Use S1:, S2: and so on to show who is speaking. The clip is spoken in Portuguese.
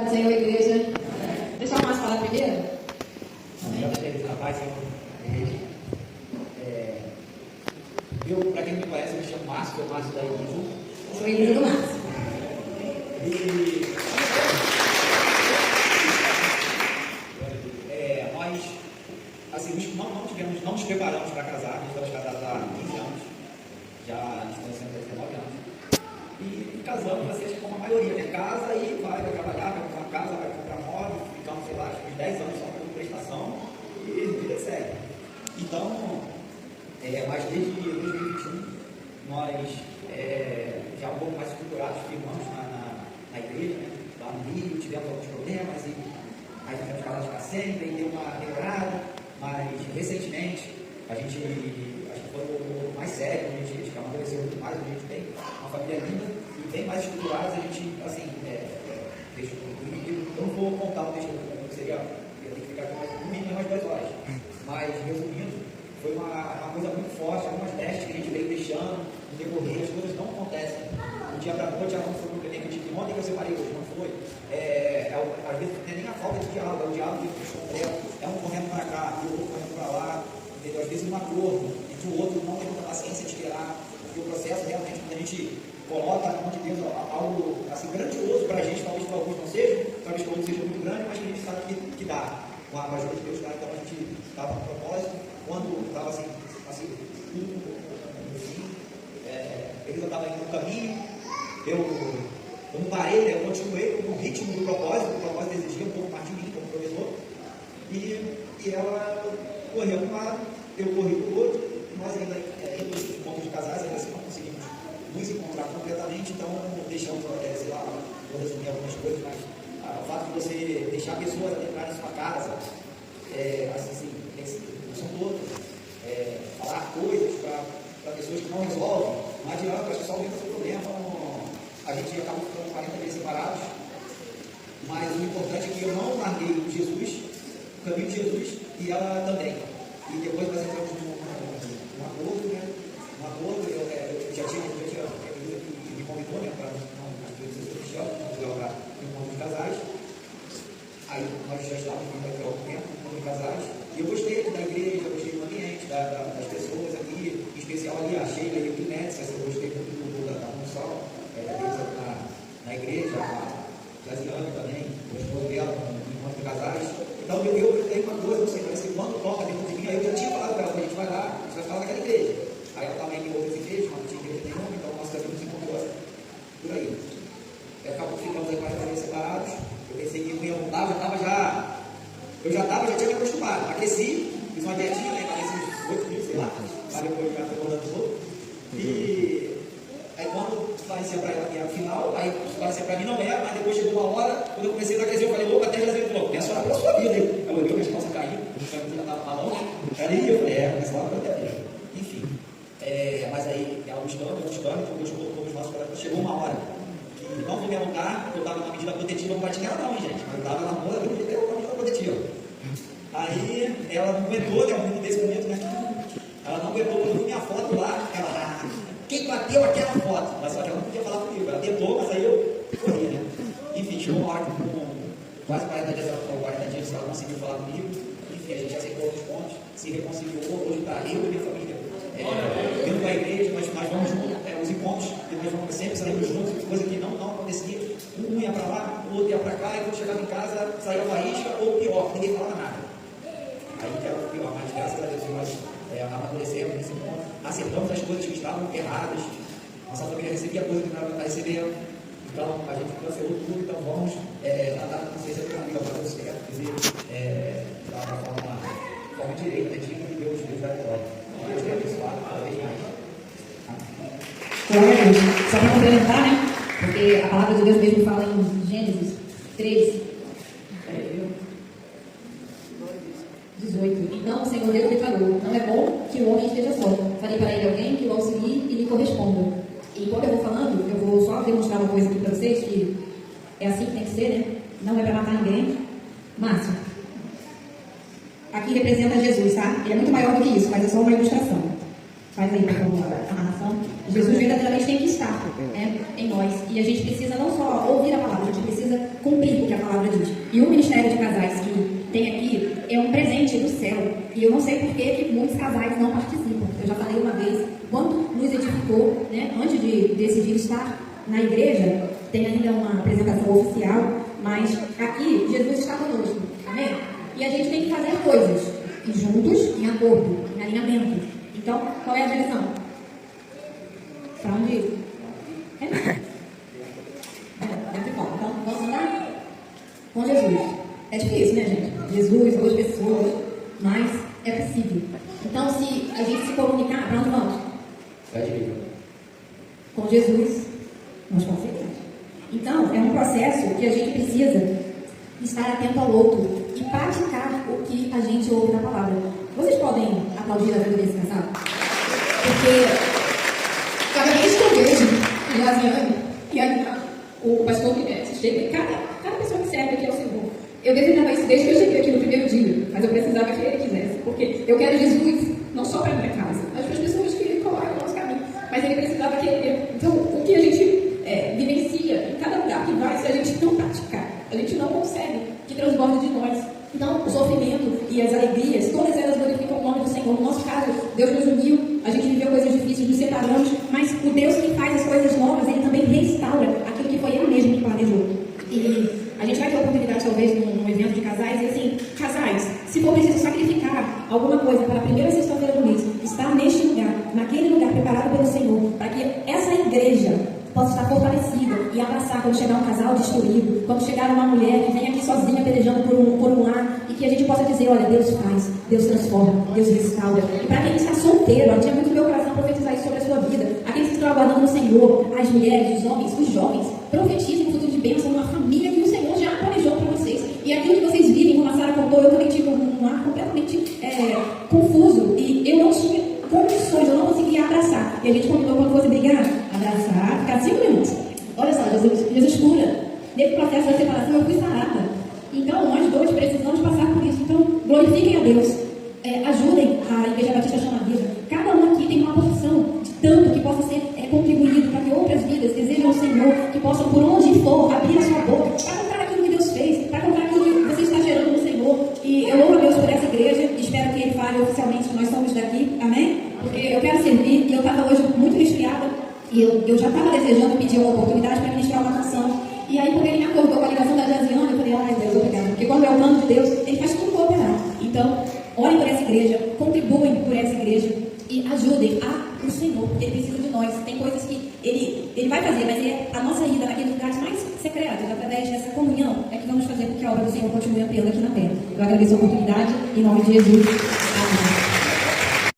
S1: Senhor, igreja. Deixa o Márcio falar primeiro.
S2: Rapaz, para quem não me conhece, eu me chamo Márcio, sou Márcio da Elisa.
S1: Sou a Elisa do Márcio.
S2: Nós, assim, não nos preparamos para casar, nós estamos casados há 15 anos, já estamos sendo 19 anos. E casamos, assim, como a maioria, né? Casa e vai trabalhar, vai comprar uma casa, vai comprar móvel, ficamos, sei lá, uns 10 anos só com prestação e vida segue. Então, mas desde 2021, nós já um pouco mais estruturados, firmamos na igreja, né? Lá no Rio, tivemos alguns problemas e aí tivemos casado de sempre, deu uma melhorada, mas recentemente a gente, acho que foi o mais sério, a gente amadureceu muito mais, a gente tem uma família linda e bem mais estruturada, a gente, assim, eu não vou contar o texto, seria, eu tenho que ficar com no mínimo umas 2 horas, mas resumindo, foi uma coisa muito forte, algumas testes que a gente veio deixando, no decorrer, as coisas não acontecem. Do dia para a noite, não foi um que de ontem que eu separei hoje, não foi. Às vezes não é nem a falta de diálogo, é o diálogo de completo, é um correndo para cá, e o outro correndo para lá, entendeu? Às vezes um acordo, e que o outro não tem muita paciência de esperar, porque o processo realmente, quando a gente coloca na mão de Deus algo assim, grandioso para a gente, talvez para alguns não seja, talvez para outros seja muito grande, mas que a gente sabe que dá. Com a ajuda de Deus, então a gente estava no propósito, quando estava assim, tudo no fim, ele estava indo no caminho, eu não parei, né? Eu continuei no ritmo do propósito, o propósito exigia um pouco mais de mim como professor, e ela correu para um lado, eu corri para o outro, nós ainda nos encontros de casais, ainda assim não conseguimos nos encontrar completamente, então deixamos, sei lá, vou resumir algumas coisas, mas o fato de você deixar pessoas entrar na sua casa, são todas, falar coisas para pessoas que não resolvem, não adianta, acho que só aumenta o seu problema. A gente acabou ficando 40 dias separados, mas o importante é que eu não larguei o Jesus, o caminho de Jesus, e ela também. E depois nós entramos num acordo, né? Um acordo, eu já tinha me convidou, né, para uma instituição oficial, para o encontro de casais. Aí nós já estávamos vindo aqui há algum tempo, encontro de casais, e eu gostei da igreja, eu gostei do ambiente, das pessoas aqui, em especial ali a Sheila e o Guinetti, eu gostei muito da função na igreja, a Jasiane também, o esposo dela, no encontro de casais. Então eu tenho uma coisa, você parece que quando toca dentro de mim, aí eu já tinha falado para ela, a gente vai lá, a gente vai falar naquela igreja. Aí ela também em outras igrejas, não tinha igreja nenhuma, então nós também nos encontramos por aí. Acabou ficando aí 40 dias separados. Eu pensei que eu ia voltar, eu já tinha me acostumado. Aqueci, fiz uma dietinha, né? Parece uns 8 mil, sei lá, mas depois já foi rodando todo. E aí quando parecia para ela que era o final, aí parecia para mim não era, mas depois chegou uma hora, quando eu comecei a crescer, eu falei, louco, até já falou, pensa orar pela sua vida. Ela olhou, minhas calças caíram, já estava malão, né? Aí eu falei, começa lá para até mesmo. Enfim, mas aí ela buscando, então Deus colocou os nossos corações. Chegou uma hora que não vou me alongar, porque eu estava numa medida protetiva, não bati nela não, hein, gente, mas eu estava na moda, eu dei uma medida protetiva. Aí ela não aguentou, né, um desse momento, né? Ela não aguentou, quando eu vi minha foto lá, ela, quem bateu aquela foto? Mas só que ela não podia falar comigo, ela tentou, mas aí eu corri, né? Enfim, chegou uma hora que com quase 40 dias, ela conseguiu falar comigo, enfim, a gente aceitou os pontos, se reconciliou, hoje está eu e minha família vindo para a igreja, nós vamos juntos, os encontros, nós vamos sempre saímos juntos, coisa que não acontecia, um ia para lá, o outro ia para cá, e quando chegava em casa, saía uma isca, ou pior, ninguém falava nada. Aí que era o pior, mas graças a Deus nós amadurecemos nesse ponto, acertamos as coisas que estavam erradas, nossa família recebia coisas que não era para receber, então a gente cancelou tudo, então vamos tratar com consciência do caminho, para o certo, quer dizer, da forma direita, digna de Deus, da vitória. Deus te abençoe cada vez mais.
S1: Glória a Deus. Só para complementar, né? Porque a palavra de Deus mesmo fala em Gênesis 13, 18. Então o Senhor Deus declarou: não é bom que o homem esteja só. Farei para ele alguém que o auxilie e lhe corresponda. E enquanto eu vou falando, eu vou só demonstrar uma coisa aqui para vocês, que é assim que tem que ser, né? Não é para matar ninguém. Márcio, aqui representa Jesus, tá? Ele é muito maior do que isso, mas é só uma ilustração. Faz aí, por favor, a narração. Jesus verdadeiramente tem que estar, né, em nós. E a gente precisa não só ouvir a palavra, a gente precisa precisa cumprir o que a palavra diz. E o Ministério de Casais que tem aqui é um presente do céu. E eu não sei por que muitos casais não participam. Eu já falei uma vez, quanto nos edificou, né, antes de decidir estar na igreja, tem ainda uma apresentação oficial, mas aqui Jesus está conosco, amém? E a gente tem que fazer coisas juntos, em acordo, em alinhamento. Então, qual é a direção? Para onde ir? Então, vamos andar com Jesus. É difícil, né, gente? Jesus, duas pessoas, mas é possível. Então, se a gente se comunicar, para onde vamos? Com Jesus, nós conseguimos. Então, é um processo que a gente precisa estar atento ao outro e praticar o que a gente ouve na palavra. Vocês podem aplaudir a vida desse casal? Porque cada vez que eu vejo a Josiane e o pastor Guilherme chega, cada pessoa que serve aqui ao Senhor, eu desejava isso desde que eu cheguei aqui no primeiro dia, mas eu precisava que ele quisesse, porque eu quero Jesus não só para a minha casa, mas para as pessoas que ele coloca no nosso caminho, mas ele precisava querer. Então, o que a gente vivencia em cada lugar que vai, se a gente não praticar, a gente não consegue que transborde de nós. Então, o sofrimento e as alegrias, todas elas glorificam o nome do Senhor. No nosso caso, Deus nos uniu, a gente viveu coisas difíceis, nos separamos, mas o Deus que faz as coisas novas, Ele também restaura aquilo que foi Ele mesmo que planejou. E a gente vai ter a oportunidade, talvez, num evento de casais, e assim, casais, se for preciso sacrificar alguma coisa para a primeira sexta-feira do mês, estar neste lugar, naquele lugar preparado pelo Senhor, para que essa igreja possa estar fortalecida e abraçar quando chegar um casal destruído, quando chegar uma mulher que vem aqui sozinha pelejando por um lar, e que a gente possa dizer, olha, Deus faz, Deus transforma, Deus restaura. E para quem está solteiro, tinha muito no meu coração profetizar isso sobre a sua vida. Aqueles que estão aguardando no Senhor, as mulheres, os jovens, profetizem um futuro de bênção, uma família que o Senhor já planejou para vocês. E aquilo que vocês vivem, como a Sara contou, eu também tive um lar completamente confuso, e eu não tinha condições, eu não conseguia abraçar. E a gente combinou quando fosse brigar, abraçar, ficar 5 minutos. Olha só, Jesus cura. Nesse processo da separação eu fui sarada. Então, nós dois precisamos passar por isso. Então, glorifiquem a Deus. Ajudem a Igreja Batista Chama Vida. Cada um aqui tem uma porção de tanto que possa ser contribuído para que outras vidas desejam o Senhor, que possam, por onde for, abrir a sua boca para contar aquilo que Deus fez, para contar aquilo que você está gerando no Senhor. E eu louvo a Deus por essa igreja. Espero que Ele fale oficialmente que nós somos daqui. Amém? Porque eu quero servir e eu estava hoje muito resfriada. E eu já estava desejando pedir uma oportunidade para ministrar uma canção. E aí, quando ele me acordou com a ligação da Josiane, eu falei, ai Deus, obrigada. Porque quando é o plano de Deus, Ele faz tudo cooperar. Então, orem por essa igreja, contribuem por essa igreja e ajudem o Senhor, porque Ele precisa de nós. Tem coisas que Ele vai fazer, mas a nossa ida naqueles lugares mais secretos, através dessa comunhão, é que vamos fazer com que a obra do Senhor continue ampliando aqui na terra. Eu agradeço a oportunidade, em nome de Jesus. Amém.